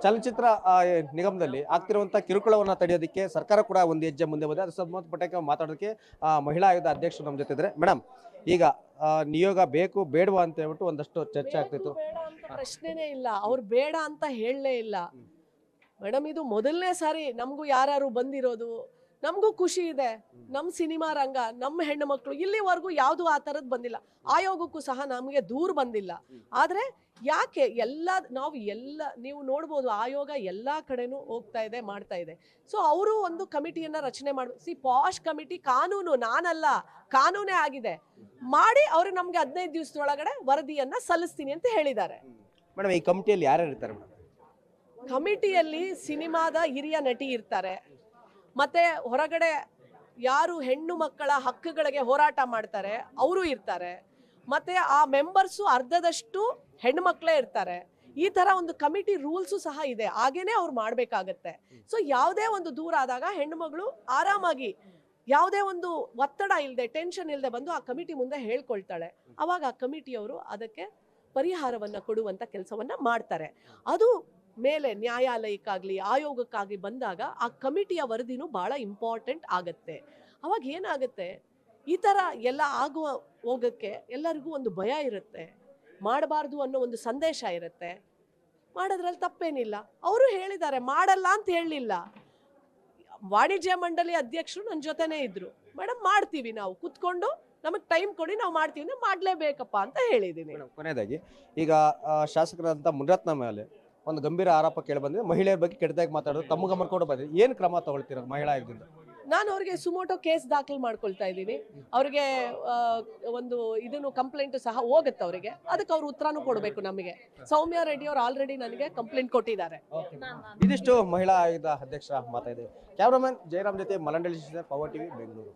ಚಲನಚಿತ್ರ ನಿಗಮದಲ್ಲಿ ಆಗ್ತಿರುವಂತಹ ಕಿರುಕುಳವನ್ನ ತಡೆಯೋದಕ್ಕೆ ಸರ್ಕಾರ ಕೂಡ ಒಂದು ಹೆಜ್ಜೆ ಮುಂದೆ ಬಂದಿದೆ. ಅದು ಸಂಬಂಧಪಟ್ಟಕ್ಕೆ ಮಾತಾಡೋದಕ್ಕೆ ಮಹಿಳಾ ಆಯೋಗದ ಅಧ್ಯಕ್ಷರು ನಮ್ಮ ಜೊತೆ ಇದ್ದಾರೆ. ಮೇಡಮ್, ಈಗ ನಿಯೋಗ ಬೇಕು ಬೇಡವಾ ಅಂತ ಹೇಳ್ಬಿಟ್ಟು ಒಂದಷ್ಟು ಚರ್ಚೆ ಆಗ್ತಿತ್ತು. ಬೇಡ ಅಂತ ಪ್ರಶ್ನೆನೇ ಇಲ್ಲ, ಅವ್ರು ಬೇಡ ಅಂತ ಹೇಳಲೇ ಇಲ್ಲ ಮೇಡಮ್. ಇದು ಮೊದಲನೇ ಸಾರಿ ನಮಗೂ ಯಾರು ಬಂದಿರೋದು, ನಮಗೂ ಖುಷಿ ಇದೆ. ನಮ್ಮ ಸಿನಿಮಾ ರಂಗ, ನಮ್ಮ ಹೆಣ್ಣು ಮಕ್ಕಳು ಇಲ್ಲಿವರೆಗೂ ಯಾವುದು ಆ ಥರದ್ದು ಬಂದಿಲ್ಲ. ಆಯೋಗಕ್ಕೂ ಸಹ ನಮಗೆ ದೂರ ಬಂದಿಲ್ಲ. ಆದರೆ ಯಾಕೆ ನೀವು ನೋಡ್ಬೋದು, ಆಯೋಗ ಎಲ್ಲ ಕಡೆನೂ ಹೋಗ್ತಾ ಇದೆ, ಮಾಡ್ತಾ ಇದೆ. ಸೊ ಅವರು ಒಂದು ಕಮಿಟಿಯನ್ನು ರಚನೆ ಮಾಡಬೇಕು. ಪಾಶ್ ಕಮಿಟಿ ಕಾನೂನು, ನಾನಲ್ಲ, ಕಾನೂನೇ ಆಗಿದೆ ಮಾಡಿ ಅವರು ನಮಗೆ 15 ದಿವಸದೊಳಗಡೆ ವರದಿಯನ್ನು ಸಲ್ಲಿಸ್ತೀನಿ ಅಂತ ಹೇಳಿದ್ದಾರೆ. ಮೇಡಮ್, ಈ ಕಮಿಟಿಯಲ್ಲಿ ಯಾರ್ಯಾರು ಇರ್ತಾರೆ ಮೇಡಮ್? ಕಮಿಟಿಯಲ್ಲಿ ಸಿನಿಮಾದ ಹಿರಿಯ ನಟಿ ಇರ್ತಾರೆ, ಮತ್ತೆ ಹೊರಗಡೆ ಯಾರು ಹೆಣ್ಣು ಮಕ್ಕಳ ಹಕ್ಕುಗಳಿಗೆ ಹೋರಾಟ ಮಾಡ್ತಾರೆ ಅವರು ಇರ್ತಾರೆ, ಮತ್ತೆ ಆ ಮೆಂಬರ್ಸು ಅರ್ಧದಷ್ಟು ಹೆಣ್ಣು ಮಕ್ಕಳೇ ಇರ್ತಾರೆ. ಈ ತರ ಒಂದು ಕಮಿಟಿ ರೂಲ್ಸು ಸಹ ಇದೆ, ಹಾಗೇನೆ ಅವ್ರು ಮಾಡಬೇಕಾಗತ್ತೆ. ಸೊ ಯಾವುದೇ ಒಂದು ದೂರ ಆದಾಗ ಹೆಣ್ಣು ಮಗಳು ಆರಾಮಾಗಿ ಯಾವುದೇ ಒಂದು ಒತ್ತಡ ಇಲ್ಲದೆ, ಟೆನ್ಷನ್ ಇಲ್ಲದೆ ಬಂದು ಆ ಕಮಿಟಿ ಮುಂದೆ ಹೇಳ್ಕೊಳ್ತಾಳೆ. ಅವಾಗ ಆ ಕಮಿಟಿಯವರು ಅದಕ್ಕೆ ಪರಿಹಾರವನ್ನು ಕೊಡುವಂಥ ಕೆಲಸವನ್ನು ಮಾಡ್ತಾರೆ. ಅದು ಮೇಲೆ ನ್ಯಾಯಾಲಯಕ್ಕಾಗಲಿ ಆಯೋಗಕ್ಕಾಗಲಿ ಬಂದಾಗ ಆ ಕಮಿಟಿಯ ವರದಿನೂ ಭಾಳ ಇಂಪಾರ್ಟೆಂಟ್ ಆಗತ್ತೆ. ಅವಾಗ ಏನಾಗುತ್ತೆ, ಈ ಥರ ಎಲ್ಲ ಆಗುವ ಹೋಗೋಕ್ಕೆ ಎಲ್ಲರಿಗೂ ಒಂದು ಭಯ ಇರುತ್ತೆ, ಮಾಡಬಾರ್ದು ಅನ್ನೋ ಒಂದು ಸಂದೇಶ ಇರುತ್ತೆ. ಮಾಡೋದ್ರಲ್ಲಿ ತಪ್ಪೇನಿಲ್ಲ. ಅವರು ಹೇಳಿದ್ದಾರೆ, ಮಾಡಲ್ಲ ಅಂತ ಹೇಳಲಿಲ್ಲ. ವಾಣಿಜ್ಯ ಮಂಡಳಿ ಅಧ್ಯಕ್ಷರು ನನ್ನ ಜೊತೆನೇ ಇದ್ರು. ಮೇಡಮ್, ಮಾಡ್ತೀವಿ, ನಾವು ಕುತ್ಕೊಂಡು ನಮಗೆ ಟೈಮ್ ಕೊಡಿ, ನಾವು ಮಾಡ್ತೀವಿ ಅಂದ್ರೆ ಮಾಡಲೇಬೇಕಪ್ಪ ಅಂತ ಹೇಳಿದ್ದೀನಿ. ಕೊನೆಯದಾಗಿ, ಈಗ ಶಾಸಕರಾದಂಥ ಮುನಿರತ್ನ ಮೇಲೆ ಒಂದು ಗಂಭೀರ ಆರೋಪ ಕೇಳಿ ಬಂದಿದೆ. ಮಹಿಳೆಯರ ಬಗ್ಗೆ ಕೆಟ್ಟದಾಗಿ ಮಾತಾಡೋದು ತಮ್ಮ ಗಮನ ಕೂಡ ಬಂದಿದೆ. ಏನು ಕ್ರಮ ತಗೊಳ್ತೀರ ಮಹಿಳಾ ಆಯೋಗದಿಂದ? ನಾನು ಅವ್ರಿಗೆ ಸುಮೋಟೋ ಕೇಸ್ ದಾಖಲು ಮಾಡ್ಕೊಳ್ತಾ ಇದ್ದೀನಿ. ಅವ್ರಿಗೆ ಒಂದು ಇದನ್ನು ಕಂಪ್ಲೇಂಟ್ ಸಹ ಹೋಗುತ್ತೆ ಅವರಿಗೆ. ಅದಕ್ಕೆ ಅವ್ರು ಉತ್ತರನೂ ಕೊಡಬೇಕು ನಮಗೆ. ಸೌಮ್ಯ ರೆಡ್ಡಿ ಅವರು ಆಲ್ರೆಡಿ ನನಗೆ ಕಂಪ್ಲೇಂಟ್ ಕೊಟ್ಟಿದ್ದಾರೆ. ಇದಿಷ್ಟು ಮಹಿಳಾ ಆಯೋಗದ ಅಧ್ಯಕ್ಷರ ಮಾತಾಡಿದೆ. ಕ್ಯಾಮ್ರಾಮನ್ ಜಯರಾಮ್ ಜೊತೆ ಮಲಂಡಳಿ, ಪವರ್ ಟಿವಿ, ಬೆಂಗಳೂರು.